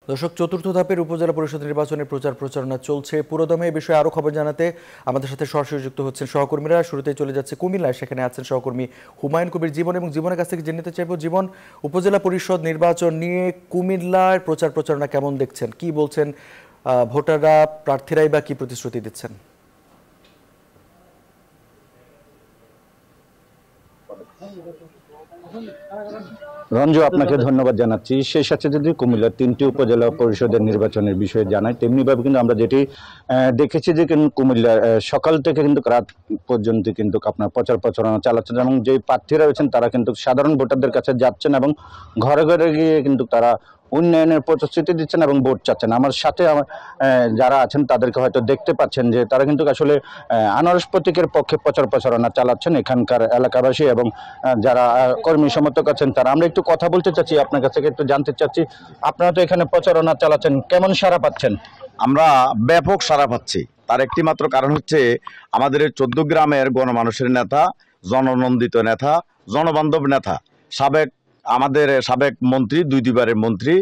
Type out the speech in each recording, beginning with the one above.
দর্শক, চতুর্থ ধাপের উপজেলা পরিষদ নির্বাচনের প্রচারণা চলছে পুরোদমে। এই বিষয়ে আরো খবর জানাতে আমাদের সাথে সরাসরি যুক্ত হচ্ছেন সহকর্মীরা। শুরুতেই চলে যাচ্ছে কুমিল্লায়, সেখানে আছেন সহকর্মী হুমায়ুন কবির জীবন। এবং জীবনের কাছ থেকে জেনে নিতে চাইব, জীবন, উপজেলা পরিষদ নির্বাচন নিয়ে কুমিল্লার প্রচারণা কেমন দেখছেন, কি বলছেন ভোটাররা, প্রার্থীরাই বা কি প্রতিশ্রুতি দিচ্ছেন? রঞ্জু, আপনাকে ধন্যবাদ জানাচ্ছি। সেই সাথে যদি কুমিল্লার 3টি উপজেলা পরিষদের নির্বাচনের বিষয়ে জানাই, তেমনিভাবে কিন্তু আমরা যেটি দেখেছি যে কুমিল্লার সকাল থেকে কিন্তু রাত পর্যন্ত কিন্তু আপনার প্রচারণা চালাচ্ছেন, এবং যে প্রার্থীরা রয়েছেন তারা কিন্তু সাধারণ ভোটারদের কাছে যাচ্ছেন এবং ঘরে ঘরে গিয়ে কিন্তু তারা উন্নয়নের প্রতিশ্রুতি দিচ্ছেন এবং ভোট চাচ্ছেন। আমার সাথে যারা আছেন তাদেরকে হয়তো দেখতে পাচ্ছেন যে তারা কিন্তু আসলে আনারস প্রতীকের পক্ষে প্রচারণা চালাচ্ছেন এখানকার এলাকাবাসী এবং যারা কর্মী সমর্থক আছেন তারা। আমরা একটু কথা বলতে চাচ্ছি, আপনার কাছ থেকে একটু জানতে চাচ্ছি, আপনারা তো এখানে প্রচারণা চালাচ্ছেন, কেমন সাড়া পাচ্ছেন? আমরা ব্যাপক সাড়া পাচ্ছি। তার একটি মাত্র কারণ হচ্ছে আমাদের 14 গ্রামের গণমানুষের নেতা, জননন্দিত নেতা, জনবান্ধব নেতা, আমাদের সাবেক মন্ত্রী, দুইবারের মন্ত্রী,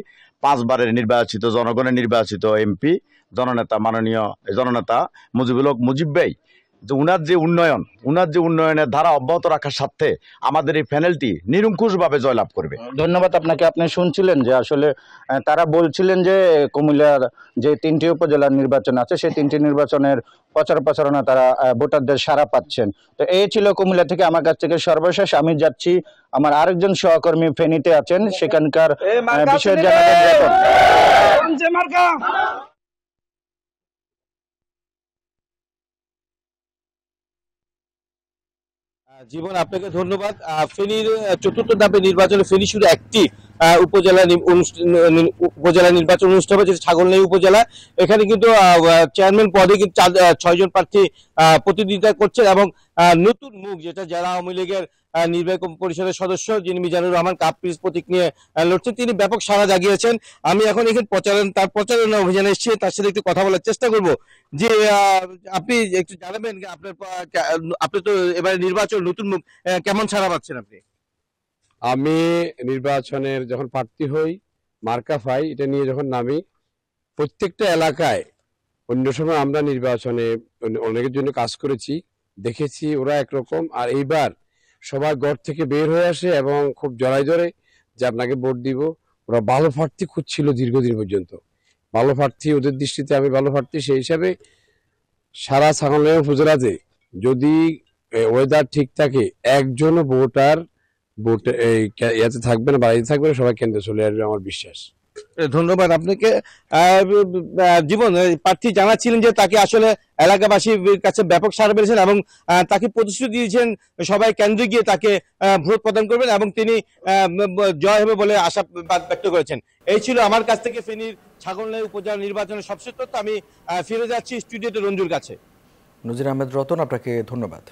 5 বারের নির্বাচিত, জনগণের নির্বাচিত এমপি, মাননীয় জননেতা মুজিবুল হক মুজিব ভাই, যে উনার যে উন্নয়নের ধারা অব্যাহত রাখার সাথে আমাদের এই প্যানেলটি নিরঙ্কুশভাবে জয়লাভ করবে। ধন্যবাদ আপনাকে। আপনি শুনছিলেন যে আসলে তারা বলছিলেন যে কুমিল্লার যে 3টি উপজেলার নির্বাচন আছে সেই 3টি নির্বাচনের প্রচারণা তারা ভোটারদের সাড়া পাচ্ছেন। তো এই ছিল কুমিল্লা থেকে আমার কাছ থেকে সর্বশেষ। আমি যাচ্ছি, আমার আরেকজন সহকর্মী ফেনীতে আছেন, সেখানকার বিষয়ে জানাবেন। জীবন, আপনাকে ধন্যবাদ। ফেনীর চতুর্থ ধাপের নির্বাচনে ফেনী শুধু একটি উপজেলা নির্বাচন অনুষ্ঠিত হবে, যেটা ছাগলনাইয়া উপজেলা। এখানে কিন্তু চেয়ারম্যান পদে কিন্তু 6 জন প্রার্থী প্রতিদ্বন্দ্বিতা করছেন, এবং নতুন মুখ, যেটা জেলা আওয়ামী লীগের নির্বাহী পরিষদের সদস্য, যিনি মিজানুর রহমান কাপ পিস প্রতীক নিয়ে লড়ছেন, তিনি ব্যাপক সাড়া জাগিয়েছেন। আমি এখন এখানে তার প্রচারণা অভিযানে এসেছি, তার সাথে একটু কথা বলার চেষ্টা করব। যে আপনি একটু জানাবেন, আপনি তো এবারে নির্বাচন নতুন মুখ, কেমন সাড়া পাচ্ছেন আপনি? আমি নির্বাচনের যখন প্রার্থী হই, মার্কা পাই, এটা নিয়ে যখন নামি, প্রত্যেকটা এলাকায় অন্য সময় আমরা নির্বাচনে অনেকের জন্য কাজ করেছি, দেখেছি ওরা একরকম, আর এইবার সবাই ঘর থেকে বের হয়ে আসে এবং খুব জড়াই ধরে যে আপনাকে ভোট দিব। ওরা ভালো প্রার্থী খুঁজছিল দীর্ঘদিন পর্যন্ত, ভালো প্রার্থী, ওদের দৃষ্টিতে আমি ভালো প্রার্থী। সেই হিসাবে সারা ছাগলনাইয়া উপজেলাতে যদি ওয়েদার ঠিক থাকে, একজনও ভোটার ইয়াতে থাকবে না, বাড়িতে থাকবে না, সবাই কেন্দ্রে চলে আসবে, আমার বিশ্বাস। ধন্যবাদ আপনাকে। জীবন, প্রার্থী জানাচ্ছিলেন যে তাকে আসলে এলাকাবাসীর কাছে ব্যাপক সাড়া পেয়েছেন এবং তাকে প্রতিশ্রুতি দিয়েছেন সবাই কেন্দ্রে গিয়ে তাকে ভোট প্রদান করবেন এবং তিনি জয় হবে বলে আশা ব্যক্ত করেছেন। এই ছিল আমার কাছ থেকে ফেনীর ছাগলনাইয়া উপজেলা নির্বাচনের সবশেষ তথ্য। আমি ফিরে যাচ্ছি স্টুডিওতে রঞ্জুর কাছে। নজির আহমেদ রতন, আপনাকে ধন্যবাদ।